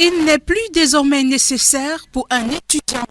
Il n'est plus désormais nécessaire pour un étudiant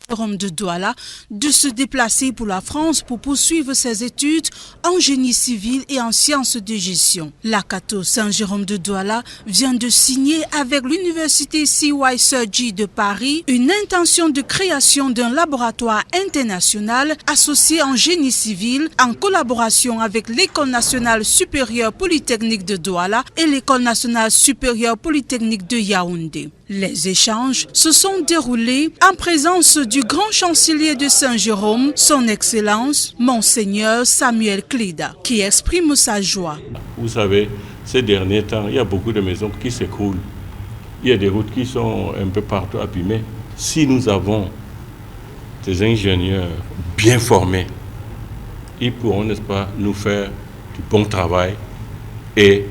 de Douala de se déplacer pour la France pour poursuivre ses études en génie civil et en sciences de gestion. La Cato Saint-Jérôme de Douala vient de signer avec l'université CY Cergy de Paris une intention de création d'un laboratoire international associé en génie civil en collaboration avec l'École nationale supérieure polytechnique de Douala et l'École nationale supérieure polytechnique de Yaoundé. Les échanges se sont déroulés en présence du grand chancelier de Saint-Jérôme, son Excellence, Monseigneur Samuel Klida, qui exprime sa joie. Vous savez, ces derniers temps, il y a beaucoup de maisons qui s'écroulent. Il y a des routes qui sont un peu partout abîmées. Si nous avons des ingénieurs bien formés, ils pourront, n'est-ce pas, nous faire du bon travail et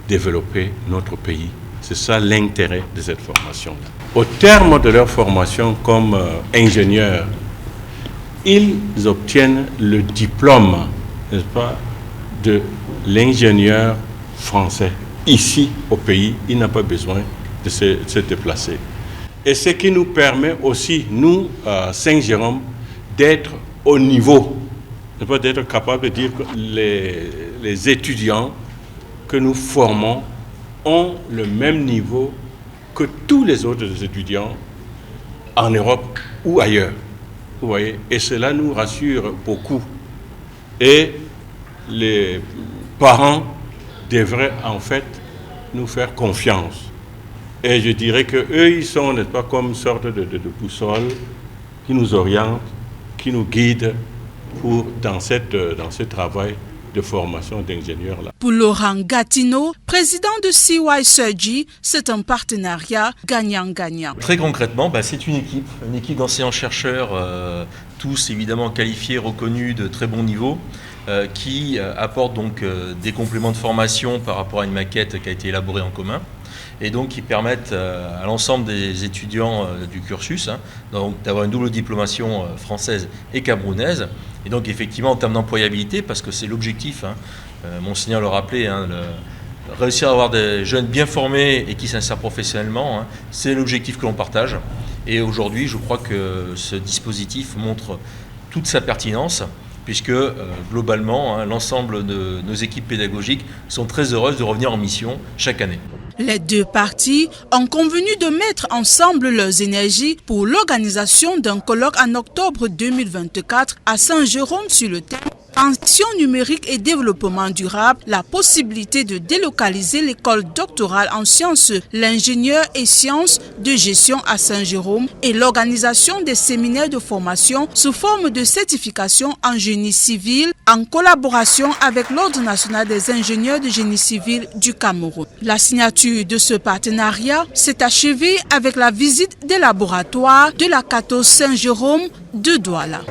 développer notre pays. C'est ça l'intérêt de cette formation-là. Au terme de leur formation comme ingénieurs, ils obtiennent le diplôme, n'est-ce pas, de l'ingénieur français. Ici, au pays, il n'a pas besoin de se déplacer. Et ce qui nous permet aussi, nous, Saint-Jérôme, d'être au niveau, n'est-ce pas, d'être capable de dire que les étudiants que nous formons ont le même niveau que tous les autres étudiants en Europe ou ailleurs. Vous voyez, et cela nous rassure beaucoup. Et les parents devraient en fait nous faire confiance. Et je dirais qu'eux, ils sont, n'est-ce pas, comme une sorte de boussole qui nous oriente, qui nous guide dans ce travail de formation d'ingénieurs-là. Pour Laurent Gatineau, président de CY Cergy, c'est un partenariat gagnant-gagnant. Très concrètement, c'est une équipe d'enseignants-chercheurs, tous évidemment qualifiés, reconnus de très bon niveau, qui apportent donc des compléments de formation par rapport à une maquette qui a été élaborée en commun, et donc qui permettent à l'ensemble des étudiants du cursus donc d'avoir une double diplomation française et camerounaise. Et donc effectivement en termes d'employabilité, parce que c'est l'objectif, Monseigneur le rappelait, réussir à avoir des jeunes bien formés et qui s'insèrent professionnellement, c'est l'objectif que l'on partage. Et aujourd'hui, je crois que ce dispositif montre toute sa pertinence, puisque globalement, l'ensemble de nos équipes pédagogiques sont très heureuses de revenir en mission chaque année. Les deux parties ont convenu de mettre ensemble leurs énergies pour l'organisation d'un colloque en octobre 2024 à Saint-Jérôme sur le thème Action numérique et développement durable, la possibilité de délocaliser l'école doctorale en sciences, l'ingénieur et sciences de gestion à Saint-Jérôme et l'organisation des séminaires de formation sous forme de certification en génie civil en collaboration avec l'Ordre national des ingénieurs de génie civil du Cameroun. La signature de ce partenariat s'est achevée avec la visite des laboratoires de la Cato Saint-Jérôme de Douala.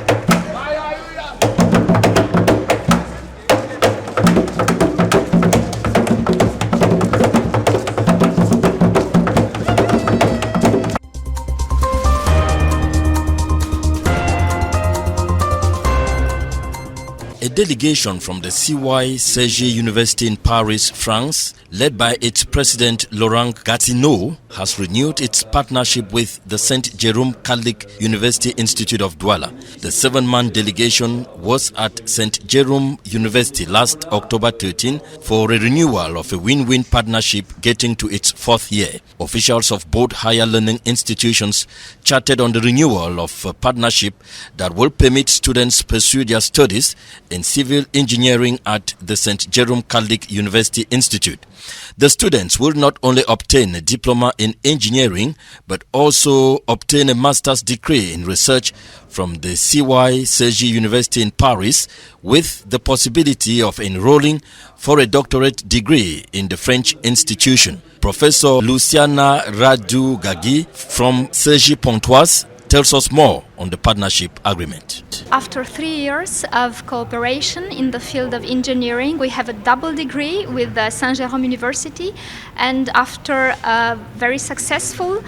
A delegation from the CY Cergy University in Paris, France, led by its president Laurent Gatineau, has renewed its partnership with the St. Jerome Catholic University Institute of Douala. The 7-man delegation was at St. Jerome University last October 13 for a renewal of a win-win partnership getting to its 4th year. Officials of both higher learning institutions chatted on the renewal of a partnership that will permit students pursue their studies in civil engineering at the St. Jerome Catholic University Institute. The students will not only obtain a diploma in engineering, but also obtain a master's degree in research from the CY Cergy University in Paris, with the possibility of enrolling for a doctorate degree in the French institution. Professor Luciana Radu-Gagi from Cergy Pontoise tells us more on the partnership agreement. After 3 years of cooperation in the field of engineering, we have a double degree with Saint-Jérôme University, and after a very successful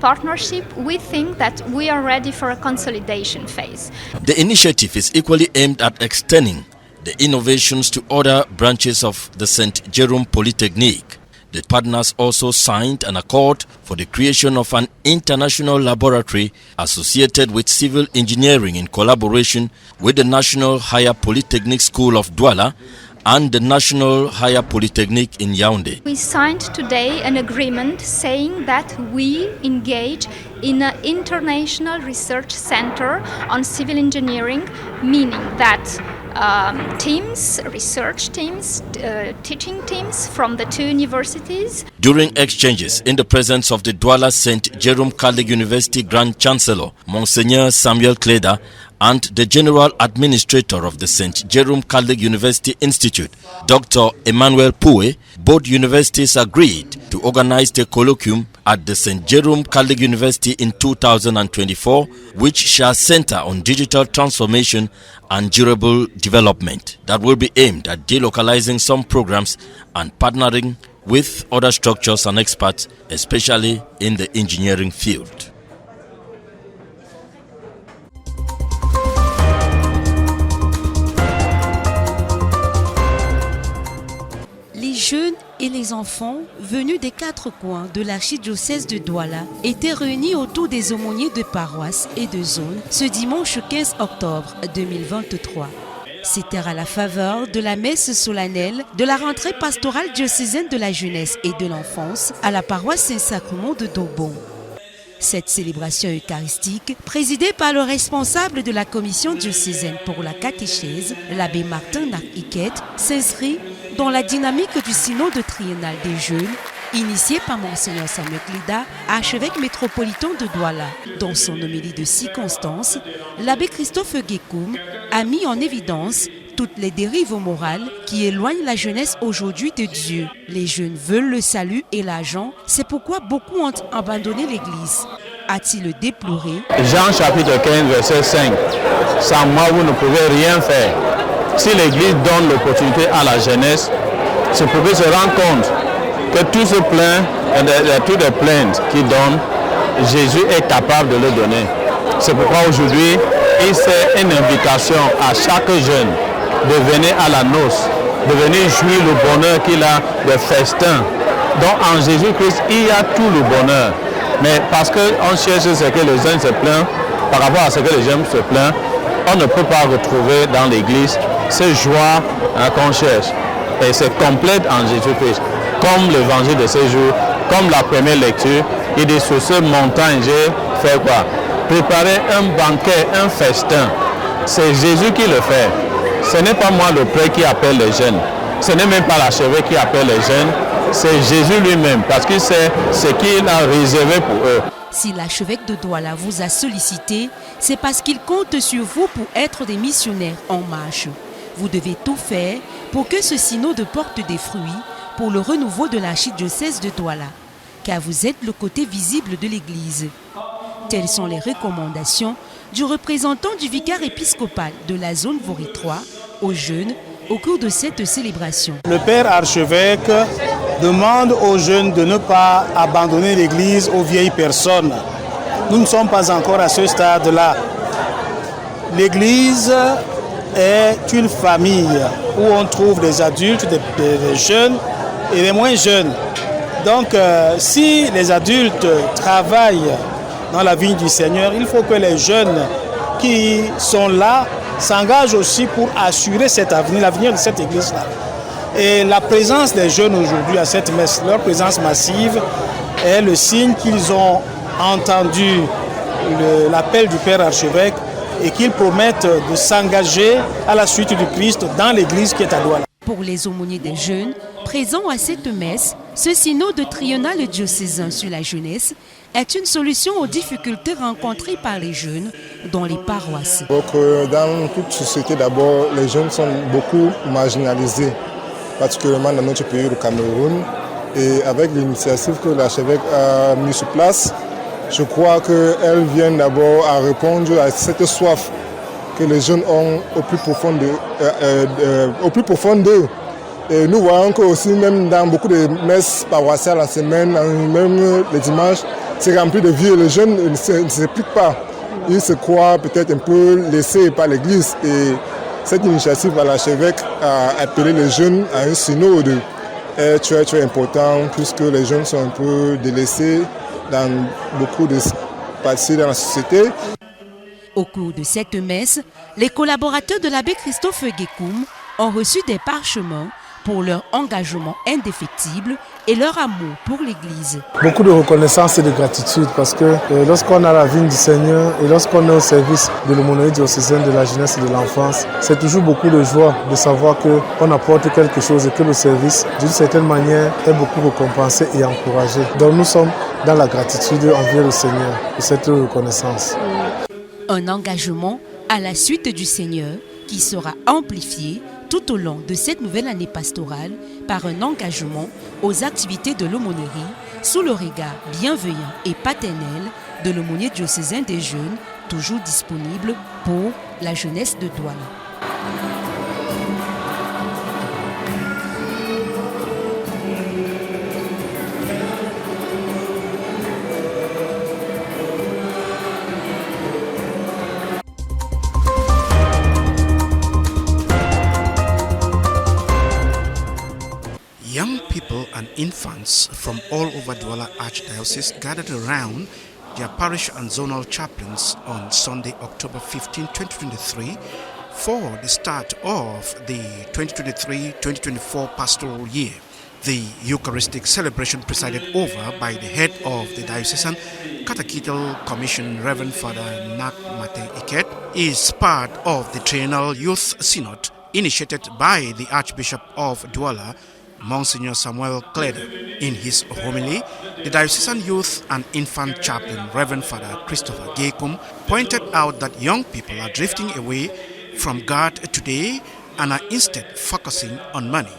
partnership, we think that we are ready for a consolidation phase. The initiative is equally aimed at extending the innovations to other branches of the St. Jerome Polytechnic. The partners also signed an accord for the creation of an international laboratory associated with civil engineering in collaboration with the National Higher Polytechnic School of Douala and the National Higher Polytechnic in Yaoundé. We signed today an agreement saying that we engage in an international research center on civil engineering, meaning that teams, research teams, teaching teams from the two universities. During exchanges in the presence of the Douala St. Jerome Catholic University Grand Chancellor, Monseigneur Samuel Cleda, and the General Administrator of the St. Jerome Catholic University Institute, Dr. Emmanuel Poué, both universities agreed to organize the colloquium at the St. Jerome Catholic University in 2024, which shall center on digital transformation and durable development that will be aimed at delocalizing some programs and partnering with other structures and experts, especially in the engineering field. Les jeunes et les enfants venus des 4 coins de l'archidiocèse de Douala étaient réunis autour des aumôniers de paroisses et de zones ce dimanche 15 octobre 2023. C'était à la faveur de la messe solennelle de la rentrée pastorale diocésaine de la jeunesse et de l'enfance à la paroisse Saint-Sacrement de Dobon. Cette célébration eucharistique, présidée par le responsable de la commission diocésaine pour la catéchèse, l'abbé Martin Narc-Iquette, s'inscrit dans la dynamique du synode triennal des jeunes, initié par Monseigneur Samuel Cleda, archevêque métropolitain de Douala. Dans son homélie de circonstance, l'abbé Christophe Guécoum a mis en évidence toutes les dérives morales qui éloignent la jeunesse aujourd'hui de Dieu. Les jeunes veulent le salut et l'argent, c'est pourquoi beaucoup ont abandonné l'Église. A-t-il déploré? Jean chapitre 15 verset 5. Sans moi vous ne pouvez rien faire. Si l'Église donne l'opportunité à la jeunesse, c'est pour qu'ils se rendent compte que tout ce plein, toutes les plaintes qu'ils donnent, Jésus est capable de le donner. C'est pourquoi aujourd'hui, il fait une invitation à chaque jeune de venir à la noce, de venir jouir le bonheur qu'il a de festin. Donc en Jésus-Christ, il y a tout le bonheur. Mais parce qu'on cherche ce que les jeunes se plaignent, par rapport à ce que les jeunes se plaignent, on ne peut pas retrouver dans l'Église ces joies qu'on cherche. Et c'est complète en Jésus-Christ. Comme l'évangile de ces jours, comme la première lecture, il dit sur ce montagne, j'ai fait quoi? Préparer un banquet, un festin. C'est Jésus qui le fait. Ce n'est pas moi le prêtre qui appelle les jeunes. Ce n'est même pas l'archevêque qui appelle les jeunes. C'est Jésus lui-même, parce qu'il sait ce qu'il a réservé pour eux. Si l'archevêque de Douala vous a sollicité, c'est parce qu'il compte sur vous pour être des missionnaires en marche. Vous devez tout faire pour que ce synode porte des fruits pour le renouveau de l'archidiocèse de Douala, car vous êtes le côté visible de l'Église. Telles sont les recommandations du représentant du vicaire épiscopal de la zone Vaury 3 aux jeunes au cours de cette célébration. Le père archevêque demande aux jeunes de ne pas abandonner l'Église aux vieilles personnes. Nous ne sommes pas encore à ce stade-là. L'Église est une famille où on trouve des adultes, des jeunes et des moins jeunes. Donc, si les adultes travaillent dans la vigne du Seigneur, il faut que les jeunes qui sont là s'engagent aussi pour assurer cet avenir, l'avenir de cette église-là. Et la présence des jeunes aujourd'hui à cette messe, leur présence massive, est le signe qu'ils ont entendu l'appel du Père archevêque et qu'ils promettent de s'engager à la suite du Christ dans l'église qui est à Douala. Pour les aumôniers des jeunes, présents à cette messe, ce synode triennal diocésain sur la jeunesse est une solution aux difficultés rencontrées par les jeunes dans les paroisses. Donc, dans toute société, d'abord, les jeunes sont beaucoup marginalisés, particulièrement dans notre pays, le Cameroun. Et avec l'initiative que l'archevêque a mise sur place, je crois qu'elle vient d'abord à répondre à cette soif que les jeunes ont au plus profond d'eux. Et nous voyons que aussi même dans beaucoup de messes paroissiales la semaine, même les dimanches, c'est rempli de vieux. Les jeunes ne s'impliquent pas. Ils se croient peut-être un peu laissés par l'Église. Et cette initiative à l'archevêque a appelé les jeunes à un synode est très très important puisque les jeunes sont un peu délaissés dans beaucoup de parties dans la société. Au cours de cette messe, les collaborateurs de l'abbé Christophe Gekoum ont reçu des parchemins pour leur engagement indéfectible et leur amour pour l'Église. Beaucoup de reconnaissance et de gratitude parce que lorsqu'on a la vigne du Seigneur et lorsqu'on est au service de l'aumônerie diocésaine de la jeunesse et de l'enfance, c'est toujours beaucoup de joie de savoir qu'on apporte quelque chose et que le service, d'une certaine manière, est beaucoup récompensé et encouragé. Donc nous sommes dans la gratitude envers le Seigneur pour cette reconnaissance. Un engagement à la suite du Seigneur qui sera amplifié tout au long de cette nouvelle année pastorale par un engagement aux activités de l'aumônerie sous le regard bienveillant et paternel de l'aumônier diocésain des jeunes, toujours disponible pour la jeunesse de Douala. Young people and infants from all over Douala Archdiocese gathered around their parish and zonal chaplains on Sunday, October 15, 2023 for the start of the 2023-2024 pastoral year. The Eucharistic celebration presided over by the head of the Diocesan Catechetical Commission, Reverend Father Nak Mate Iket, is part of the Triennial Youth Synod initiated by the Archbishop of Douala, Monsignor Samuel Kleder. In his homily, the Diocesan Youth and Infant Chaplain, Reverend Father Christopher Gekoum, pointed out that young people are drifting away from God today and are instead focusing on money.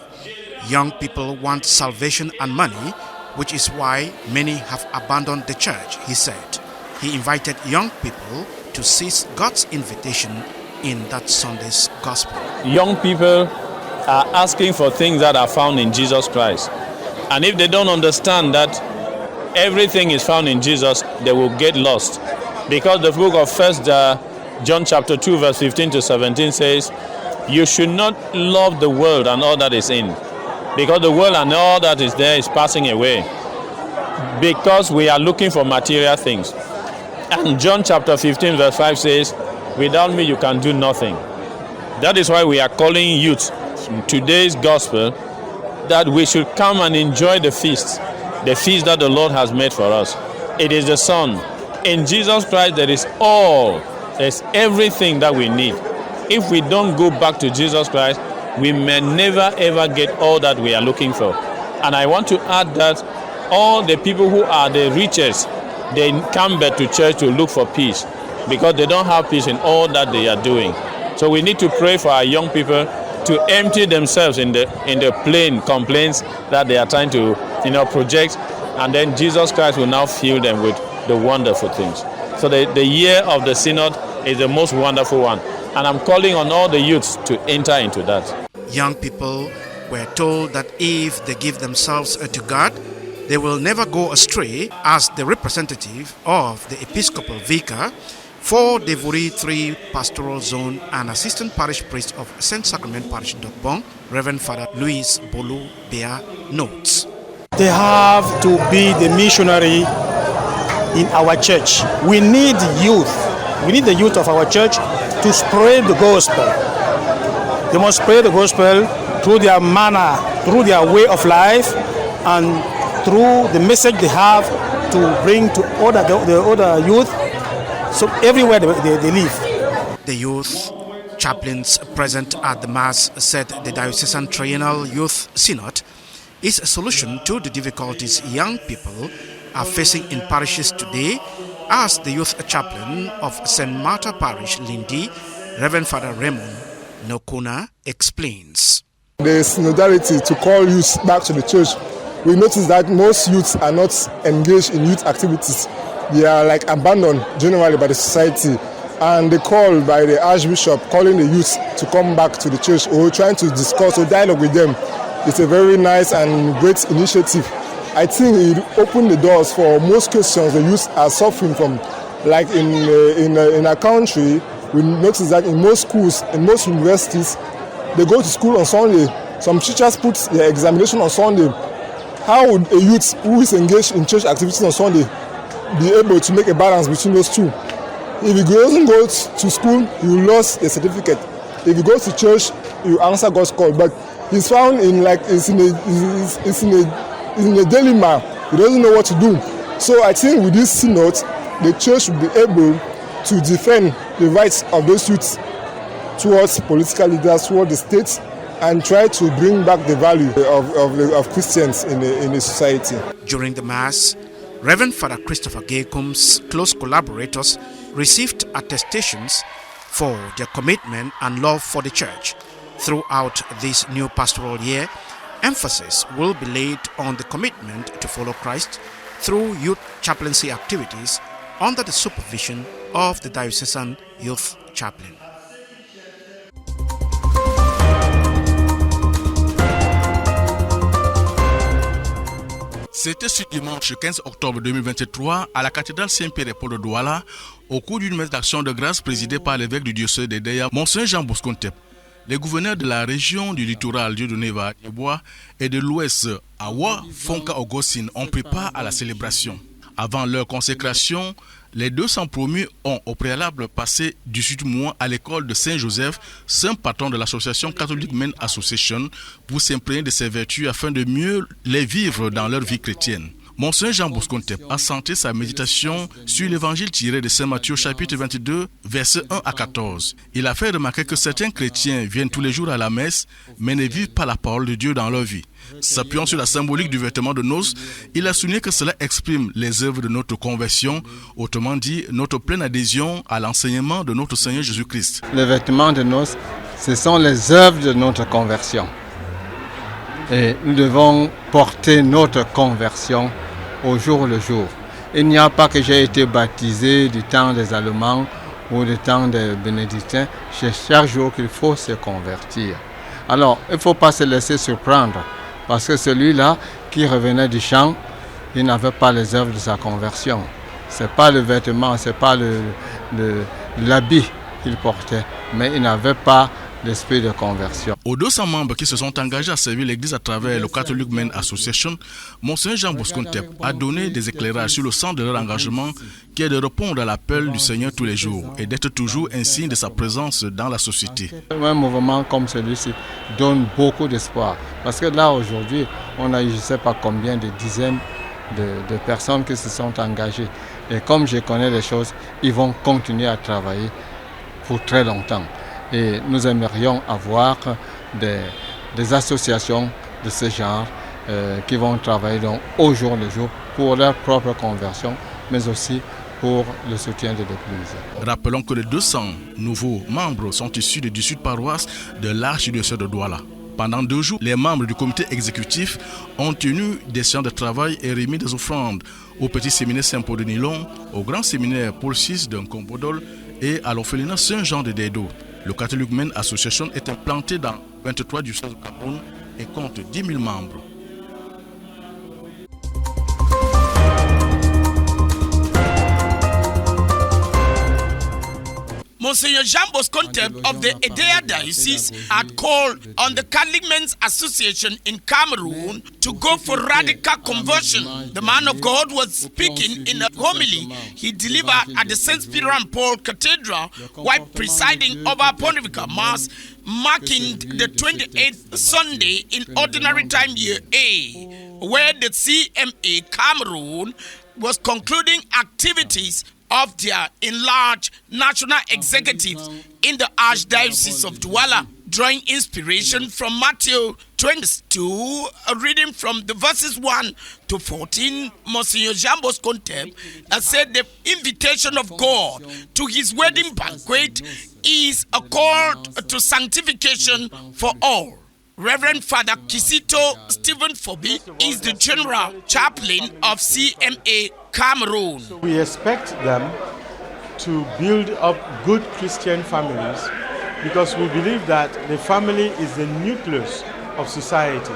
Young people want salvation and money, which is why many have abandoned the church, he said. He invited young people to seize God's invitation in that Sunday's gospel. Young people are asking for things that are found in Jesus Christ. And if they don't understand that everything is found in Jesus, they will get lost. Because the book of 1 John chapter 2 verse 15 to 17 says, you should not love the world and all that is in. Because the world and all that is there is passing away. Because we are looking for material things. And John chapter 15 verse 5 says, without me you can do nothing. That is why we are calling youth in today's gospel that we should come and enjoy the feast that the Lord has made for us. It is the Son. In Jesus Christ there is there's everything that we need. If we don't go back to Jesus Christ, we may never ever get all that we are looking for. And I want to add that all the people who are the richest, they come back to church to look for peace because they don't have peace in all that they are doing. So we need to pray for our young people to empty themselves in the plain complaints that they are trying to project, and then Jesus Christ will now fill them with the wonderful things. So the year of the synod is the most wonderful one, and I'm calling on all the youths to enter into that. Young people were told that if they give themselves to God, they will never go astray. As the representative of the Episcopal Vicar for Devori 3 Pastoral Zone and Assistant Parish Priest of St. Sacrament Parish Dokbong, Reverend Father Louis Bolu Bea notes. They have to be the missionary in our church. We need youth. We need the youth of our church to spread the gospel. They must spread the gospel through their manner, through their way of life, and through the message they have to bring to the other youth. So everywhere they live. The youth chaplains present at the Mass said the Diocesan Triennial Youth Synod is a solution to the difficulties young people are facing in parishes today, as the youth chaplain of St. Martha Parish, Lindi, Reverend Father Raymond Nokuna, explains. The synodality to call youth back to the church, we notice that most youths are not engaged in youth activities. They are like abandoned generally by the society, and the call by the Archbishop calling the youth to come back to the church or trying to discuss or dialogue with them. It's a very nice and great initiative. I think it opened the doors for most Christians the youth are suffering from. Like in our country, we notice that in most schools, in most universities, they go to school on Sunday Some teachers put their examination on Sunday. How would a youth who is engaged in church activities on Sunday be able to make a balance between those two? If he doesn't go to school, he will lose a certificate. If he goes to church, he will answer God's call. But he's found in a dilemma. He doesn't know what to do. So I think with this synod, the church will be able to defend the rights of those youths towards political leaders, towards the state, and try to bring back the value of Christians in the society. During the Mass, Reverend Father Christopher Gaycombe's close collaborators received attestations for their commitment and love for the church. Throughout this new pastoral year, emphasis will be laid on the commitment to follow Christ through youth chaplaincy activities under the supervision of the diocesan youth chaplain. C'était ce dimanche 15 octobre 2023 à la cathédrale Saint-Pierre-et-Paul de Douala, au cours d'une messe d'action de grâce présidée par l'évêque du diocèse de Deya, Monseigneur Jean Bosco Ntep. Les gouverneurs de la région du littoral Dieudonné Vahadiébois et de l'ouest Awa Fonka Augustine ont pris part à la célébration. Avant leur consécration, les 200 promus ont au préalable passé 18 mois à l'école de Saint-Joseph, saint patron de l'association catholique Men Association, pour s'imprégner de ses vertus afin de mieux les vivre dans leur vie chrétienne. Monseigneur Jean Bosco Ntep a centré sa méditation sur l'évangile tiré de Saint Matthieu chapitre 22, versets 1 à 14. Il a fait remarquer que certains chrétiens viennent tous les jours à la messe, mais ne vivent pas la parole de Dieu dans leur vie. S'appuyant sur la symbolique du vêtement de noces, il a souligné que cela exprime les œuvres de notre conversion, autrement dit, notre pleine adhésion à l'enseignement de notre Seigneur Jésus-Christ. Les vêtements de noces, ce sont les œuvres de notre conversion. Et nous devons porter notre conversion au jour le jour. Il n'y a pas que j'ai été baptisé du temps des Allemands ou du temps des Bénédictins. C'est chaque jour qu'il faut se convertir. Alors, il ne faut pas se laisser surprendre. Parce que celui-là qui revenait du champ, il n'avait pas les œuvres de sa conversion. Ce n'est pas le vêtement, ce n'est pas l'habit qu'il portait, mais il n'avait pas l'esprit de conversion. Aux 200 membres qui se sont engagés à servir l'Église à travers le Catholic Men Association, Monseigneur Jean Bosco Ntep a donné des éclairages sur le sens de leur engagement qui est de répondre à l'appel du Seigneur tous les jours et d'être toujours un signe de sa présence dans la société. Un mouvement comme celui-ci donne beaucoup d'espoir parce que là aujourd'hui, on a je ne sais pas combien de dizaines de personnes qui se sont engagées et comme je connais les choses, ils vont continuer à travailler pour très longtemps. Et nous aimerions avoir des associations de ce genre qui vont travailler donc au jour le jour pour leur propre conversion, mais aussi pour le soutien de l'Église. Rappelons que les 200 nouveaux membres sont issus des 18 paroisses de l'archidiocèse de Douala. Pendant 2 jours, les membres du comité exécutif ont tenu des séances de travail et remis des offrandes au petit séminaire Saint-Paul de Nilon, au grand séminaire Paul VI de Nkombodol et à l'orphelinat Saint-Jean de Dedo. Le Catholic Men Association est implanté dans 23 diocèses du Cameroun et compte 10 000 membres. Monsignor Jean Bosco Ntep of the Edea Diocese had called on the Catholic Men's Association in Cameroon to go for radical conversion. The man of God was speaking in a homily he delivered at the St. Peter and Paul Cathedral while presiding over Pontifical Mass, marking the 28th Sunday in Ordinary Time Year A, where the CMA Cameroon was concluding activities of their enlarged national executives in the Archdiocese of Douala, drawing inspiration from Matthew 22, reading from the verses 1 to 14. Monsignor Jean Bosco Ntep said the invitation of God to his wedding banquet is a call to sanctification for all. Reverend Father Kisito Stephen Fobi is the General Chaplain of CMA Cameroon. We expect them to build up good Christian families because we believe that the family is the nucleus of society.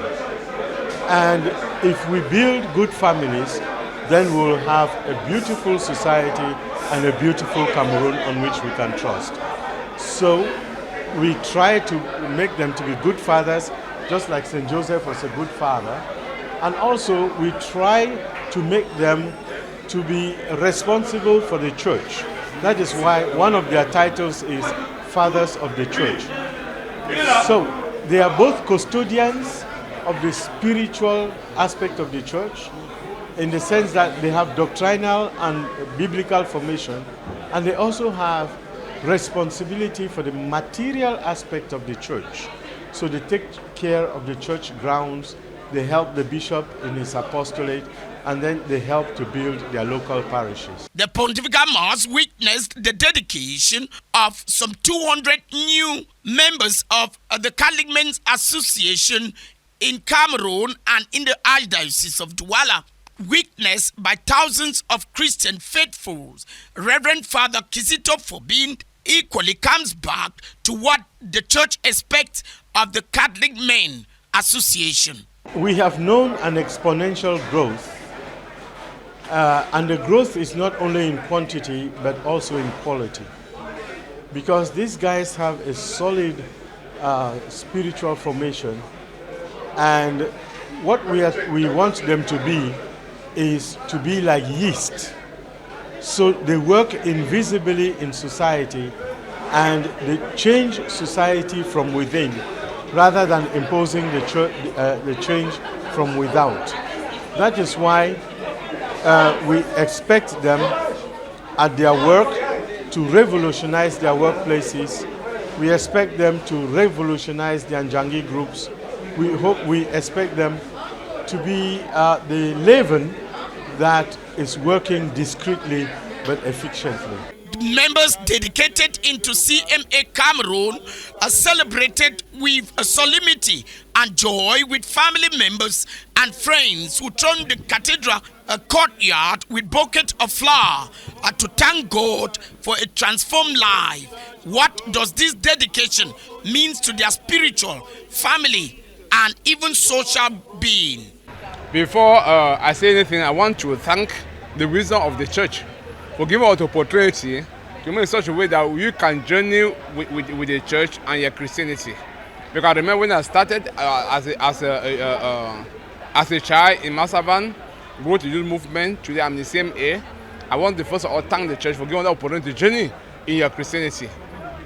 And if we build good families, then we'll have a beautiful society and a beautiful Cameroon on which we can trust. So we try to make them to be good fathers, just like St. Joseph was a good father. And also we try to make them to be responsible for the church. That is why one of their titles is Fathers of the Church. So they are both custodians of the spiritual aspect of the church, in the sense that they have doctrinal and biblical formation, and they also have responsibility for the material aspect of the church. So they take care of the church grounds, they help the bishop in his apostolate, and then they help to build their local parishes. The Pontifical Mass witnessed the dedication of some 200 new members of the Catholic Men's Association in Cameroon and in the Archdiocese of Douala, witnessed by thousands of Christian faithfuls. Reverend Father Kizito Fobin equally comes back to what the church expects of the Catholic Men Association. We have known an exponential growth, and the growth is not only in quantity but also in quality, because these guys have a solid spiritual formation, and what we want them to be is to be like yeast. So they work invisibly in society and they change society from within rather than imposing the change from without. That is why we expect them at their work to revolutionize their workplaces. We expect them to revolutionize the Njangi groups. We expect them to be the leaven that is working discreetly but efficiently. Members dedicated into CMA Cameroon are celebrated with a solemnity and joy with family members and friends who turned the cathedral courtyard with bouquet of flower to thank God for a transformed life. What does this dedication mean to their spiritual, family, and even social being? Before I say anything, I want to thank the wisdom of the church for giving us the opportunity to make in such a way that you can journey with the church and your Christianity. Because I remember when I started as a child in Masavan, go to youth movement. Today I'm in the CMA. I want to first of all thank the church for giving us the opportunity to journey in your Christianity.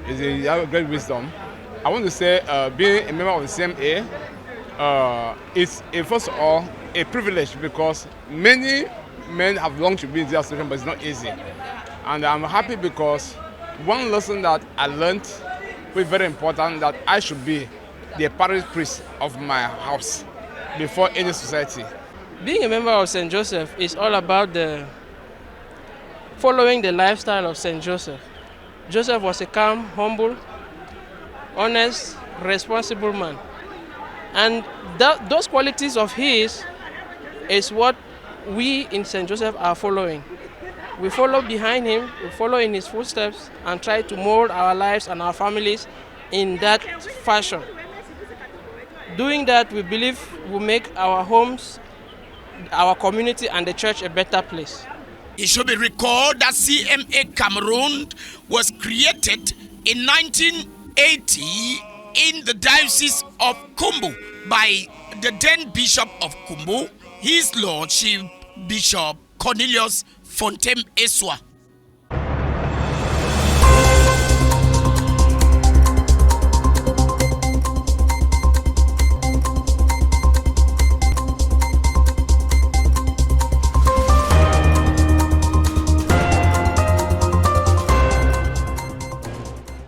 It's a great wisdom. I want to say being a member of the CMA is first of all a privilege, because many men have longed to be in this association, but it's not easy. And I'm happy because one lesson that I learned, which is very important, that I should be the parish priest of my house before any society. Being a member of St. Joseph is all about following the lifestyle of St. Joseph. Joseph was a calm, humble, honest, responsible man. And those qualities of his is what we in St. Joseph are following. We follow behind him, we follow in his footsteps and try to mold our lives and our families in that fashion. Doing that, we believe will make our homes, our community and the church a better place. It should be recalled that CMA Cameroon was created in 1980 in the Diocese of Kumbu by the then Bishop of Kumbu, His Lordship Bishop Cornelius Fontem Eswa.